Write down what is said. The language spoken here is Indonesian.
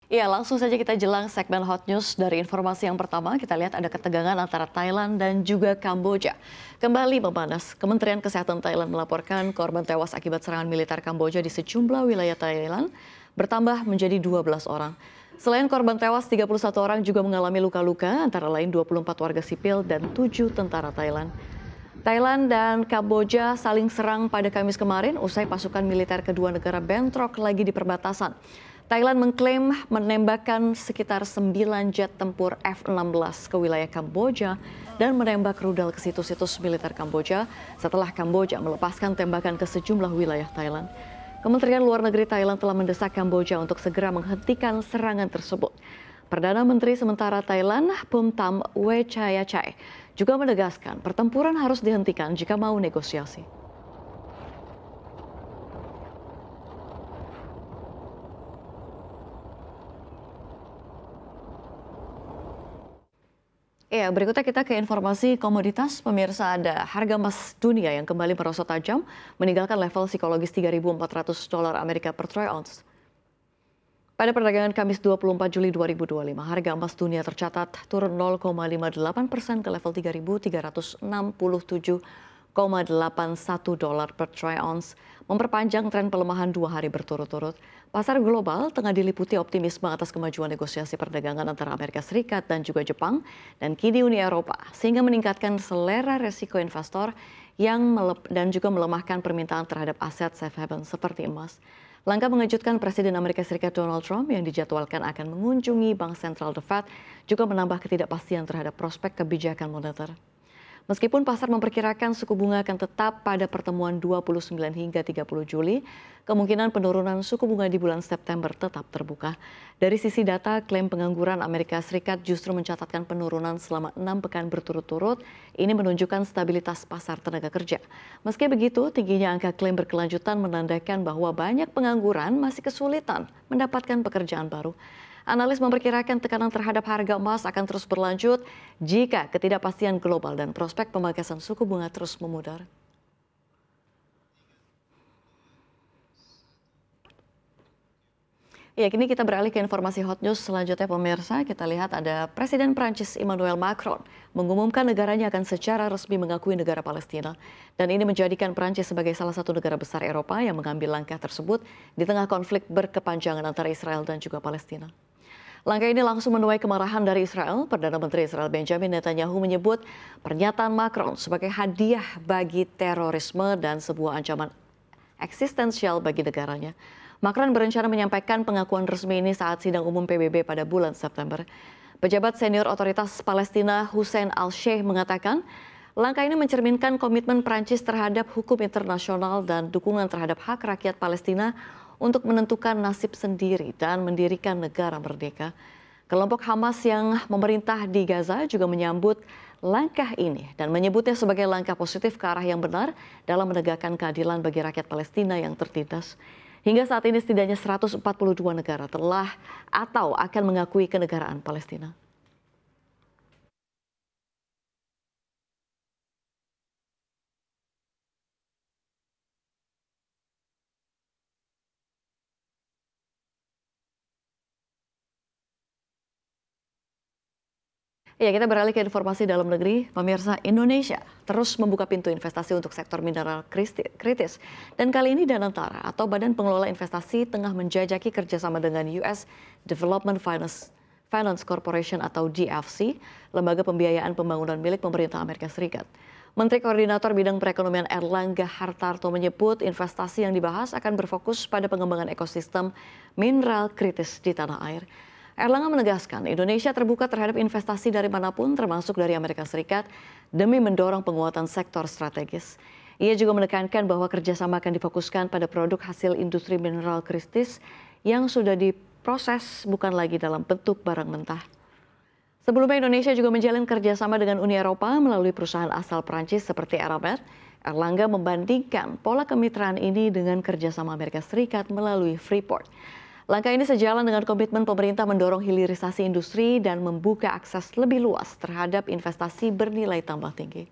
Ya, langsung saja kita jelang segmen Hot News. Dari informasi yang pertama, kita lihat ada ketegangan antara Thailand dan juga Kamboja. Kembali memanas, Kementerian Kesehatan Thailand melaporkan korban tewas akibat serangan militer Kamboja di sejumlah wilayah Thailand bertambah menjadi 12 orang. Selain korban tewas, 31 orang juga mengalami luka-luka, antara lain 24 warga sipil dan 7 tentara Thailand. Thailand dan Kamboja saling serang pada Kamis kemarin usai pasukan militer kedua negara bentrok lagi di perbatasan. Thailand mengklaim menembakkan sekitar 9 jet tempur F-16 ke wilayah Kamboja dan menembak rudal ke situs-situs militer Kamboja setelah Kamboja melepaskan tembakan ke sejumlah wilayah Thailand. Kementerian Luar Negeri Thailand telah mendesak Kamboja untuk segera menghentikan serangan tersebut. Perdana Menteri sementara Thailand, Phumtham Wechayachai, juga menegaskan pertempuran harus dihentikan jika mau negosiasi. Ya, berikutnya kita ke informasi komoditas. Pemirsa, ada harga emas dunia yang kembali merosot tajam, meninggalkan level psikologis $3.400 Amerika per troy ounce. Pada perdagangan Kamis 24 Juli 2025, harga emas dunia tercatat turun 0,58% ke level $3.367,81 per troy ounce, memperpanjang tren pelemahan 2 hari berturut-turut. Pasar global tengah diliputi optimisme atas kemajuan negosiasi perdagangan antara Amerika Serikat dan juga Jepang dan kini Uni Eropa, sehingga meningkatkan selera resiko investor dan juga melemahkan permintaan terhadap aset safe haven seperti emas. Langkah mengejutkan Presiden Amerika Serikat Donald Trump yang dijadwalkan akan mengunjungi Bank Sentral The Fed juga menambah ketidakpastian terhadap prospek kebijakan moneter. Meskipun pasar memperkirakan suku bunga akan tetap pada pertemuan 29 hingga 30 Juli, kemungkinan penurunan suku bunga di bulan September tetap terbuka. Dari sisi data, klaim pengangguran Amerika Serikat justru mencatatkan penurunan selama 6 pekan berturut-turut. Ini menunjukkan stabilitas pasar tenaga kerja. Meski begitu, tingginya angka klaim berkelanjutan menandakan bahwa banyak pengangguran masih kesulitan mendapatkan pekerjaan baru. Analis memperkirakan tekanan terhadap harga emas akan terus berlanjut jika ketidakpastian global dan prospek pemangkasan suku bunga terus memudar. Ya, kini kita beralih ke informasi hot news selanjutnya, pemirsa. Kita lihat ada Presiden Prancis Emmanuel Macron mengumumkan negaranya akan secara resmi mengakui negara Palestina. Dan ini menjadikan Prancis sebagai salah satu negara besar Eropa yang mengambil langkah tersebut di tengah konflik berkepanjangan antara Israel dan juga Palestina. Langkah ini langsung menuai kemarahan dari Israel. Perdana Menteri Israel Benjamin Netanyahu menyebut pernyataan Macron sebagai hadiah bagi terorisme dan sebuah ancaman eksistensial bagi negaranya. Macron berencana menyampaikan pengakuan resmi ini saat sidang umum PBB pada bulan September. Pejabat senior otoritas Palestina Hussein al-Sheikh mengatakan langkah ini mencerminkan komitmen Prancis terhadap hukum internasional dan dukungan terhadap hak rakyat Palestina untuk menentukan nasib sendiri dan mendirikan negara merdeka. Kelompok Hamas yang memerintah di Gaza juga menyambut langkah ini dan menyebutnya sebagai langkah positif ke arah yang benar dalam menegakkan keadilan bagi rakyat Palestina yang tertindas. Hingga saat ini setidaknya 142 negara telah atau akan mengakui kenegaraan Palestina. Ya, kita beralih ke informasi dalam negeri. Pemirsa, Indonesia terus membuka pintu investasi untuk sektor mineral kritis. Dan kali ini Danantara atau Badan Pengelola Investasi tengah menjajaki kerjasama dengan US Development Finance Corporation atau DFC, lembaga pembiayaan pembangunan milik pemerintah Amerika Serikat. Menteri Koordinator Bidang Perekonomian Erlangga Hartarto menyebut investasi yang dibahas akan berfokus pada pengembangan ekosistem mineral kritis di tanah air. Erlangga menegaskan Indonesia terbuka terhadap investasi dari manapun termasuk dari Amerika Serikat demi mendorong penguatan sektor strategis. Ia juga menekankan bahwa kerjasama akan difokuskan pada produk hasil industri mineral kritis yang sudah diproses bukan lagi dalam bentuk barang mentah. Sebelumnya Indonesia juga menjalin kerjasama dengan Uni Eropa melalui perusahaan asal Prancis seperti Eramet. Erlangga membandingkan pola kemitraan ini dengan kerjasama Amerika Serikat melalui Freeport. Langkah ini sejalan dengan komitmen pemerintah mendorong hilirisasi industri dan membuka akses lebih luas terhadap investasi bernilai tambah tinggi.